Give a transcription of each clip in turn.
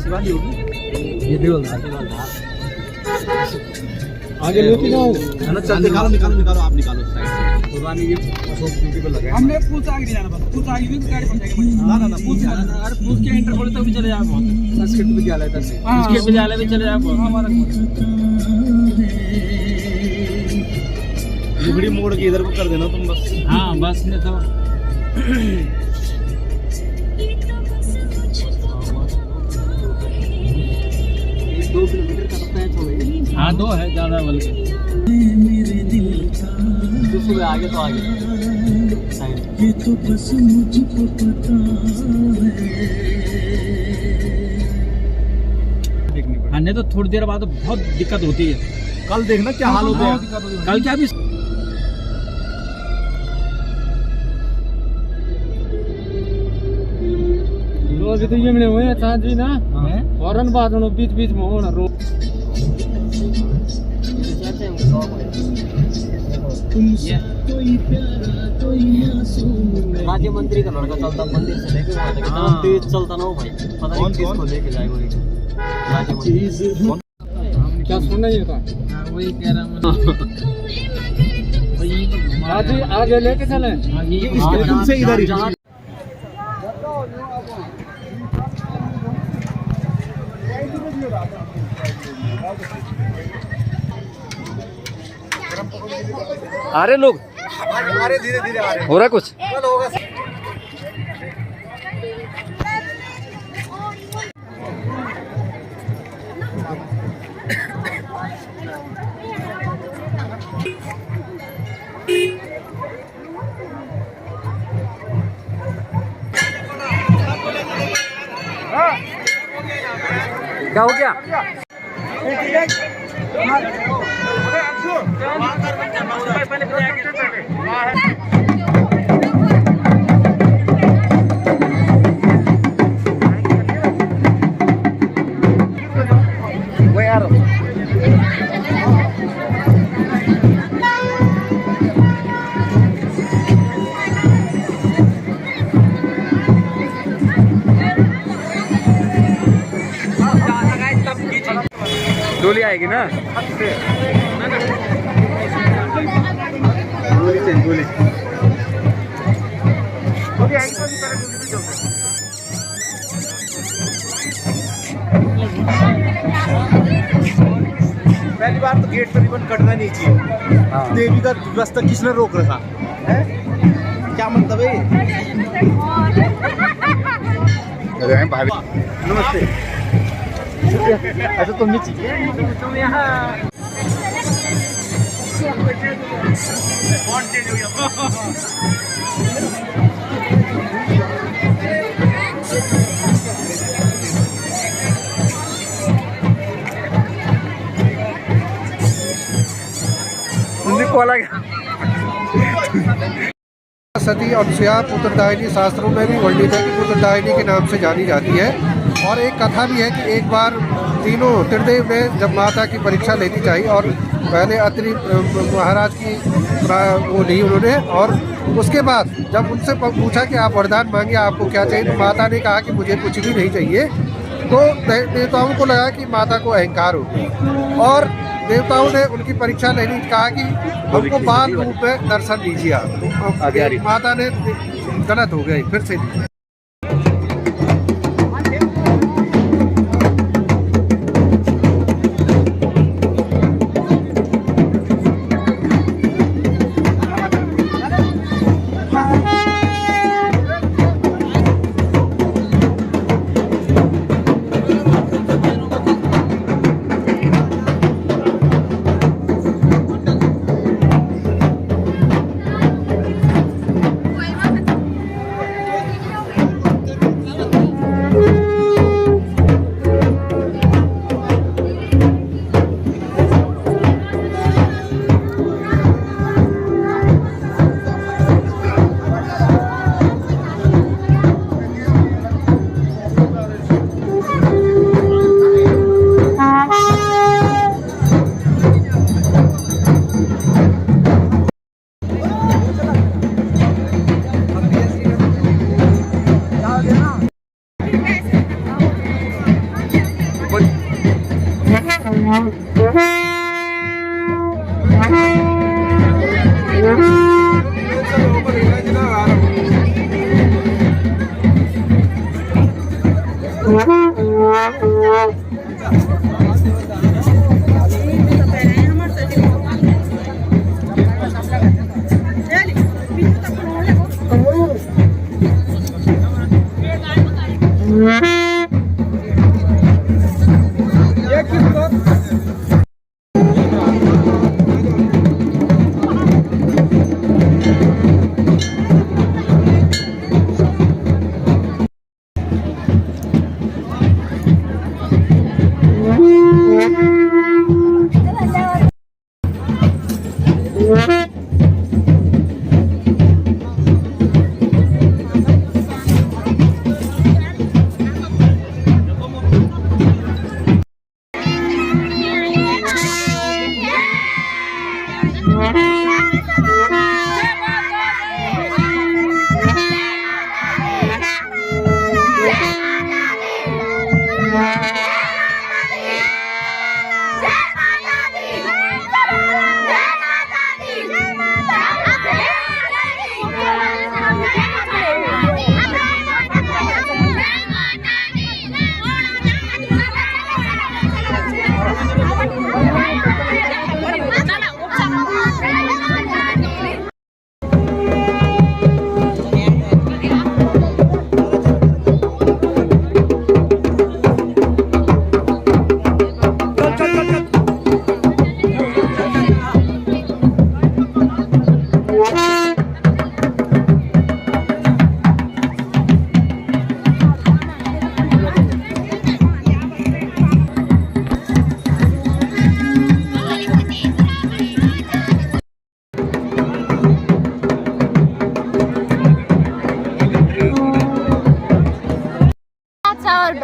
शिवाली होगी ये देवलधार आगे लेके जाओ है ना। चल निकालो निकालो निकालो, आप निकालो साइड से। पुरानी ये अशोक ड्यूटी पे लगा है। हमने पूछ आगे नहीं जाना, बस पूछ आगे भी गाड़ी पहुंच जाएगी। ना ना ना पूछ जाना। अरे पूछ के एंटर खोले तो भी चले जाओ बहुत। संस्कृत विद्यालय तक से। संस्कृत विद्यालय भी चले जाओ बहुत। हमारा लुगड़ी मोड़ के इधर को कर देना तुम बस। हाँ बस में तो 2 किलोमीटर का पैच हो गई। हाँ 2 है ज्यादा बल्कि। दूसरे आगे तो आगे साइड। हाँ नहीं तो थोड़ी देर बाद बहुत दिक्कत होती है। कल देखना क्या हाल होता है। कल क्या भी अभी तो ये मिले हुए हैं साथ भी ना फौरन बात होना बीच बीच में होना रो। राज्य मंत्री का लड़का चलता मंदिर से लेके वहाँ तक इतना तेज चलता ना हो भाई, पता नहीं किसको लेके जाएगा ये राज्य मंत्री। क्या सुनना ही था वही कह रहा हूँ। आज आगे लेके चले तुमसे इधर ही आ रहे लोग, धीरे धीरे आ रहे हो रहा है कुछ। क्या हो गया? डोली आएगी ना, डोली पहली बार तो गेट पर रिबन कटना नहीं चाहिए। देवी का रास्ता किसने रोक रखा है? क्या मतलब है? भाभी नमस्ते। अच्छा तुम नीचे तुम यहाँ चेंज हो गया। सती अनुसुया पुत्रदायिनी शास्त्रों में भी वर्णित है कि पुत्रदायिनी के नाम से जानी जाती है। और एक कथा भी है कि एक बार तीनों त्रिदेव ने जब माता की परीक्षा लेनी चाहिए और पहले अत्रि महाराज की वो ली उन्होंने, और उसके बाद जब उनसे पूछा कि आप वरदान मांगिए आपको क्या चाहिए, तो माता ने कहा कि मुझे कुछ भी नहीं चाहिए। तो देवताओं को लगा कि माता को अहंकार हो गया और देवताओं ने उनकी परीक्षा लेनी कहा कि हमको बाल रूप में दर्शन दीजिए आप। माता ने गलत हो गई फिर से।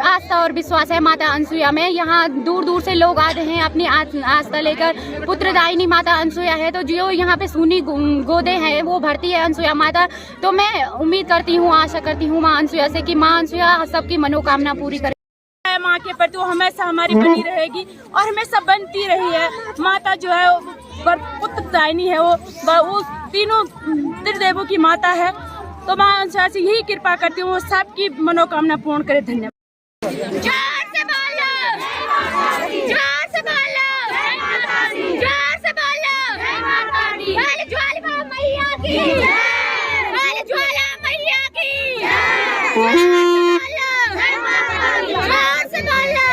आस्था और विश्वास है माता अनसुईया में। यहाँ दूर दूर से लोग आते हैं अपनी आस्था लेकर। पुत्रदायिनी माता अनसुईया है, तो जो यहाँ पे सूनी गोदे हैं वो भरती है अनसुईया माता। तो मैं उम्मीद करती हूँ, आशा करती हूँ माँ अनसुईया से कि माँ अनसुईया सबकी मनोकामना पूरी करे। माँ के प्रति वो हमेशा हमारी बनी रहेगी और हमेशा बनती रही है। माता जो है पुत्रदायिनी है, वो तीनों त्रिदेवों की माता है। तो माँ अनसुईया से यही कृपा करती हूँ, सबकी मनोकामना पूर्ण करे। धन्यवाद। जोर से बोलो, जोर से बोलो, जोर से बोलो। बोले ज्वाला मैया की, बोले ज्वाला मैया की। जोर से बोलो।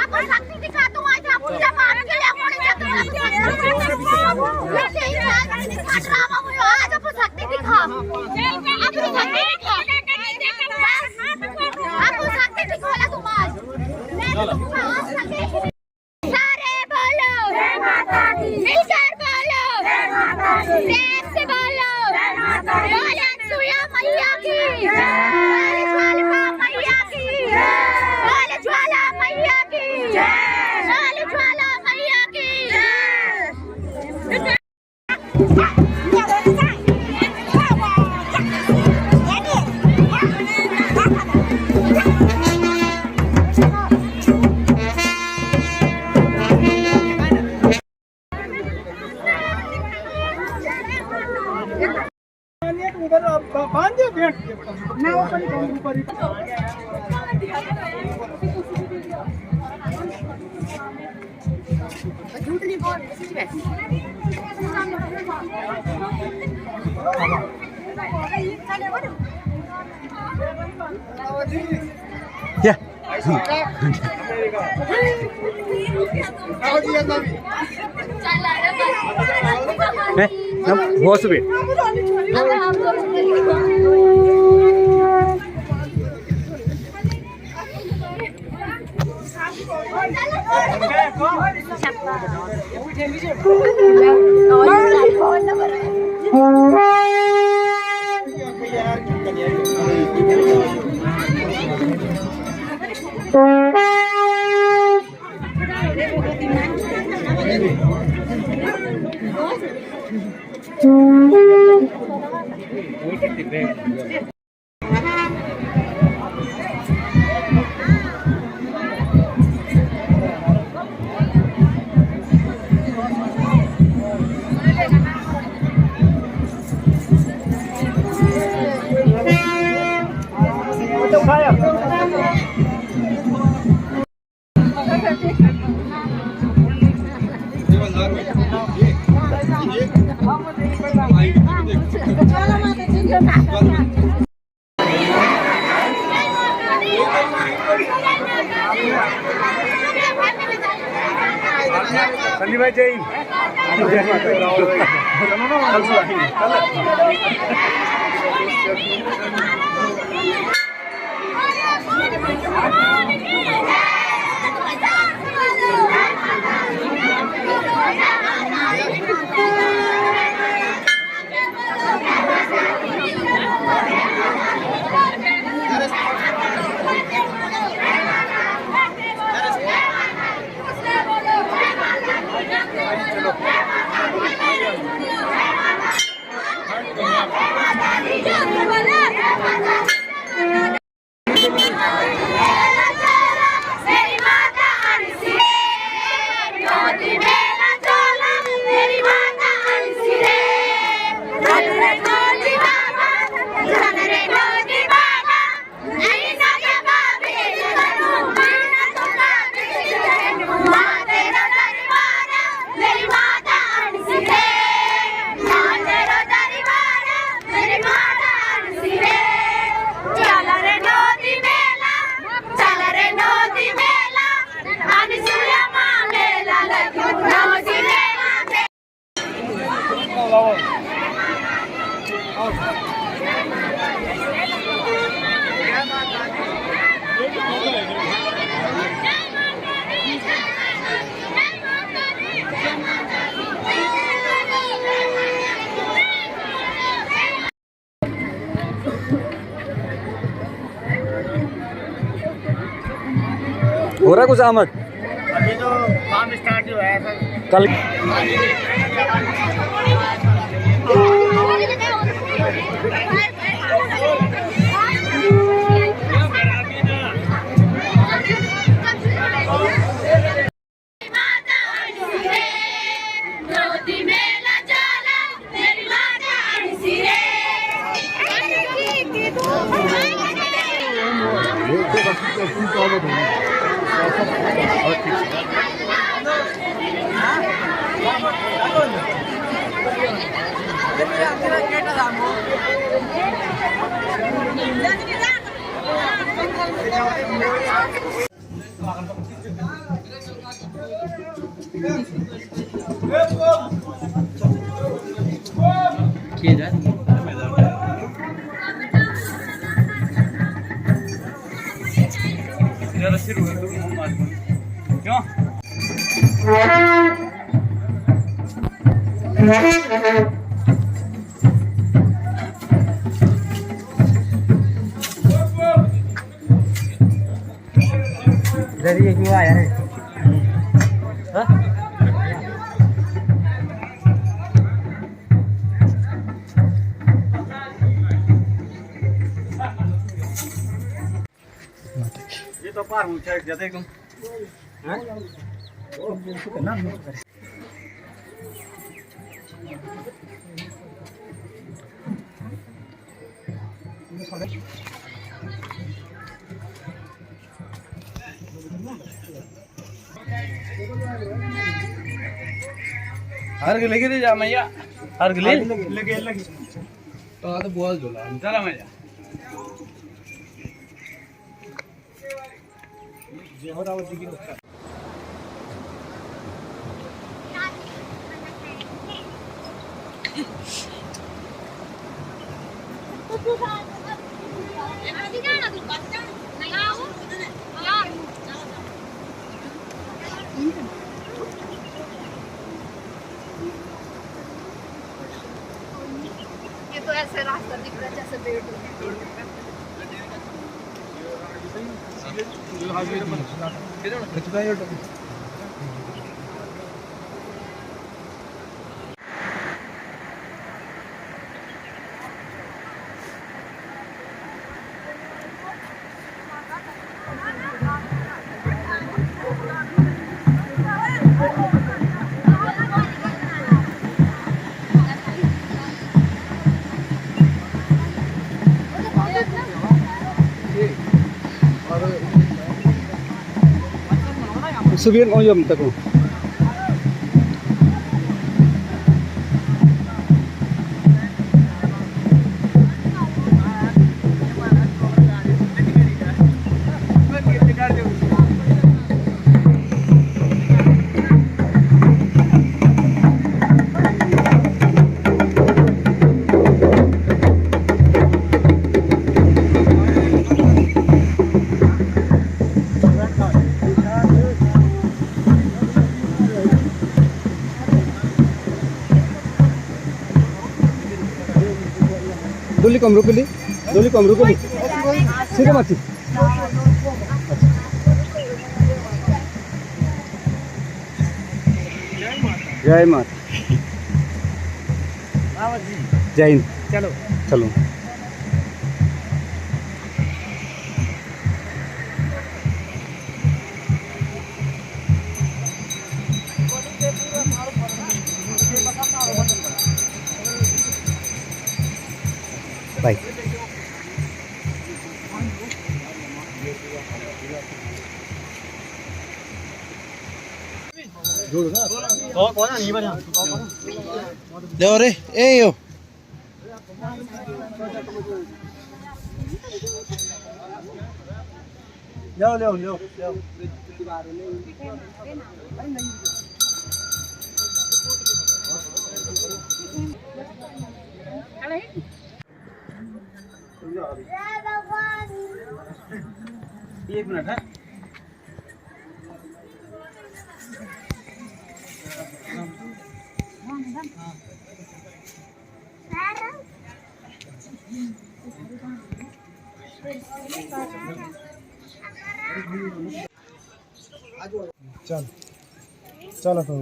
आपको शक्ति दिखा दूं आज, आप पूजा पाठ के लिए आज आपको शक्ति दिखा, आपको शक्ति दिखा, आपको शक्ति दिखा तुम आज। सारे बोलो मिलकर बोलो, प्रेम से बोलो, बोले अनसुईया मैया की, बोले ज्वाला मैया की, बोले ज्वाला मैया की, बोले ज्वाला मैया की। Yeah. बहुत सुबह संदीप भाई जय हिंद। जय हो रहा है कुछ आमद? अभी तो काम स्टार्ट हुआ है सर। कल क्यों आया है? ये तो पार ऊंचा जाते एकदम। अर्घ लेके दे जा मैया, अर्घ ले लगे लगे तो बोल दो चला मैया। ये तो ऐसे रास्ता दिख रहा है जैसे पेड़ Subirin oyom tako. कम रुकली सीधे मत जय माता जय हिंद चलो बाय ले रे ए यो ले एक मिनट है चल चलो तो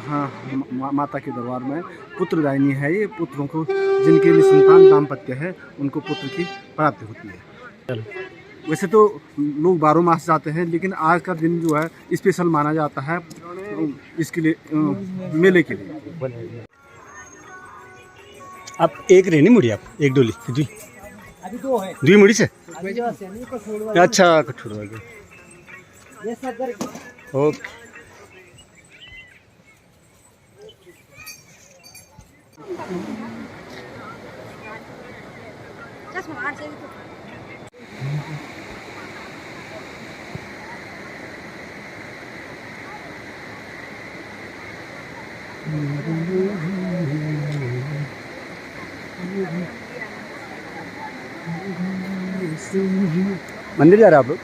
हाँ माता के दरबार में पुत्रदायिनी है। ये पुत्रों को जिनके लिए संतान दाम्पत्य है उनको पुत्र की प्राप्ति होती है। वैसे तो लोग 12 मास जाते हैं, लेकिन आज का दिन जो है स्पेशल माना जाता है इसके लिए, मेले के लिए। आप एक रहनी मुड़ी, आप एक डोली जी अभी 2 है, 2 मुड़ी से अच्छा कठोर ये सदर ओके। मंदिर जा रहे हैं आप लोग?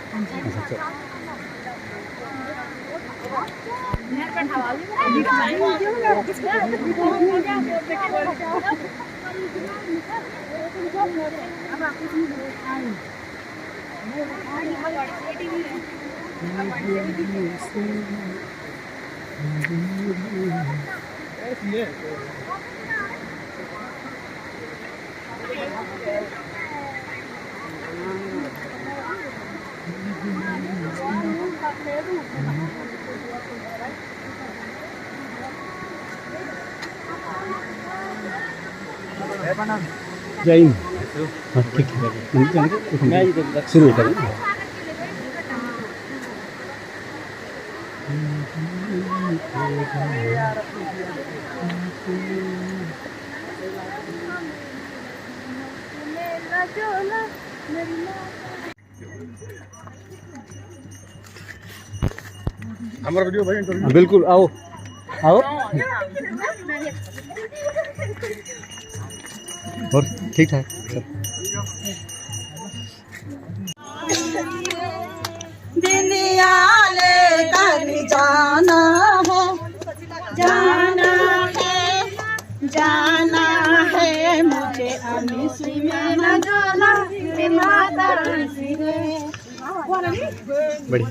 जय हिंद। ठीक है, शुरू करें। हमारा वीडियो भाई बिल्कुल, आओ आओ। और ठीक ठाक दुनिया लेकर जाना है मुझे अमिस में न जाना माता बढ़िया।